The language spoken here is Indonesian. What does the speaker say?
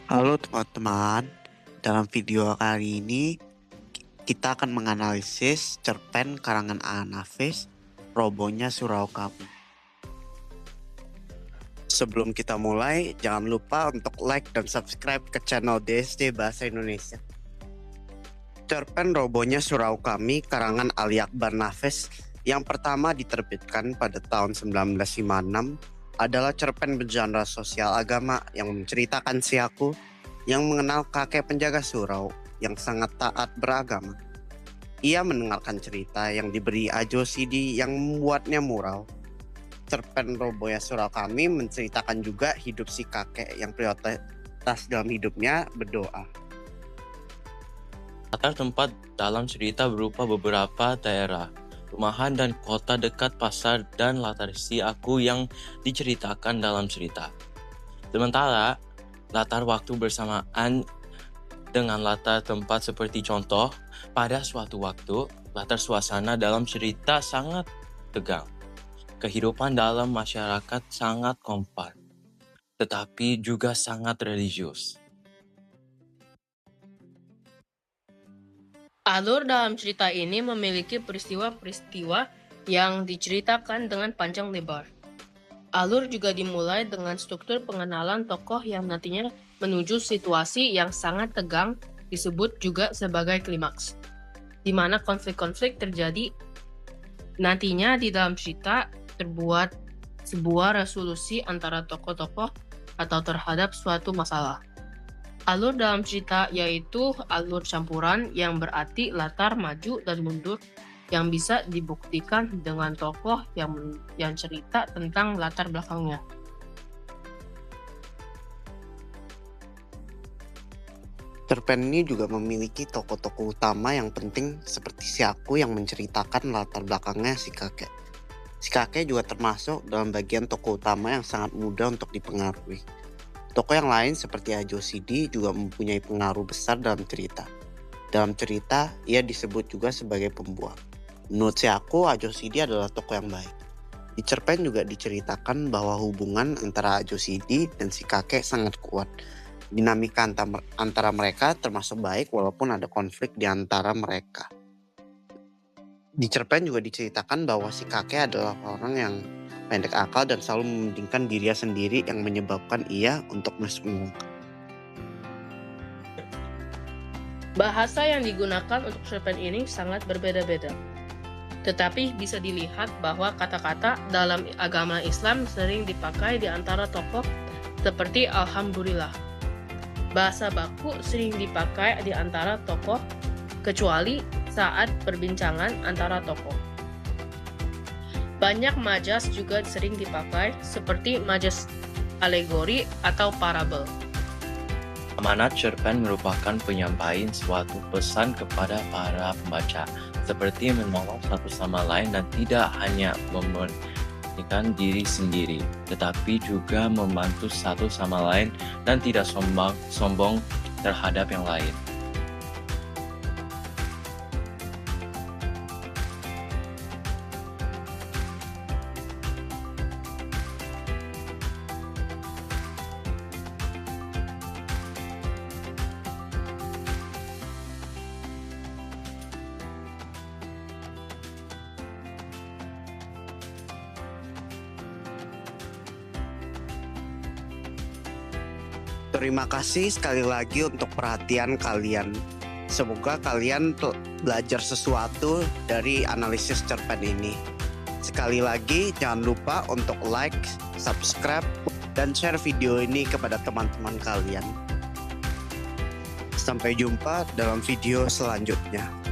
Halo teman-teman, dalam video kali ini kita akan menganalisis cerpen karangan Anafis, Robonya Surau Kami. Sebelum kita mulai, jangan lupa untuk like dan subscribe ke channel DSD Bahasa Indonesia. Cerpen Robonya Surau Kami karangan Ali Akbar Nafis yang pertama diterbitkan pada tahun 1956 adalah cerpen bergenre sosial agama yang menceritakan si Aku yang mengenal kakek penjaga surau yang sangat taat beragama. Ia mendengarkan cerita yang diberi Ajo Sidi yang membuatnya mural. Cerpen Robonya Surau Kami menceritakan juga hidup si kakek yang prioritas dalam hidupnya berdoa. Latar tempat dalam cerita berupa beberapa daerah, rumahan dan kota dekat pasar dan latar si Aku yang diceritakan dalam cerita. Sementara latar waktu bersamaan dengan latar tempat seperti contoh, pada suatu waktu, latar suasana dalam cerita sangat tegang. Kehidupan dalam masyarakat sangat kompak, tetapi juga sangat religius. Alur dalam cerita ini memiliki peristiwa-peristiwa yang diceritakan dengan panjang lebar. Alur juga dimulai dengan struktur pengenalan tokoh yang nantinya menuju situasi yang sangat tegang, disebut juga sebagai klimaks, di mana konflik-konflik terjadi. Nantinya di dalam cerita terbuat sebuah resolusi antara tokoh-tokoh atau terhadap suatu masalah. Alur dalam cerita yaitu alur campuran yang berarti latar maju dan mundur yang bisa dibuktikan dengan tokoh yang cerita tentang latar belakangnya. Cerpen ini juga memiliki tokoh-tokoh utama yang penting seperti si Aku yang menceritakan latar belakangnya si kakek. Si kakek juga termasuk dalam bagian tokoh utama yang sangat mudah untuk dipengaruhi. Tokoh yang lain seperti Ajo Sidi juga mempunyai pengaruh besar dalam cerita. Dalam cerita, ia disebut juga sebagai pembuang. Menurut si Aku, Ajo Sidi adalah tokoh yang baik. Di cerpen juga diceritakan bahwa hubungan antara Ajo Sidi dan si kakek sangat kuat. Dinamika antara mereka termasuk baik walaupun ada konflik di antara mereka. Di cerpen juga diceritakan bahwa si kakek adalah orang yang pendek akal dan selalu mementingkan dirinya sendiri yang menyebabkan ia untuk masuk neraka. Bahasa yang digunakan untuk cerpen ini sangat berbeda-beda. Tetapi bisa dilihat bahwa kata-kata dalam agama Islam sering dipakai di antara tokoh seperti Alhamdulillah. Bahasa baku sering dipakai di antara tokoh kecuali saat perbincangan antara tokoh. Banyak majas juga sering dipakai seperti majas alegori atau parabel. Amanat cerpen merupakan penyampaian suatu pesan kepada para pembaca, seperti menolong satu sama lain dan tidak hanya mementingkan diri sendiri, tetapi juga membantu satu sama lain dan tidak sombong terhadap yang lain. Terima kasih sekali lagi untuk perhatian kalian. Semoga kalian belajar sesuatu dari analisis cerpen ini. Sekali lagi jangan lupa untuk like, subscribe, dan share video ini kepada teman-teman kalian. Sampai jumpa dalam video selanjutnya.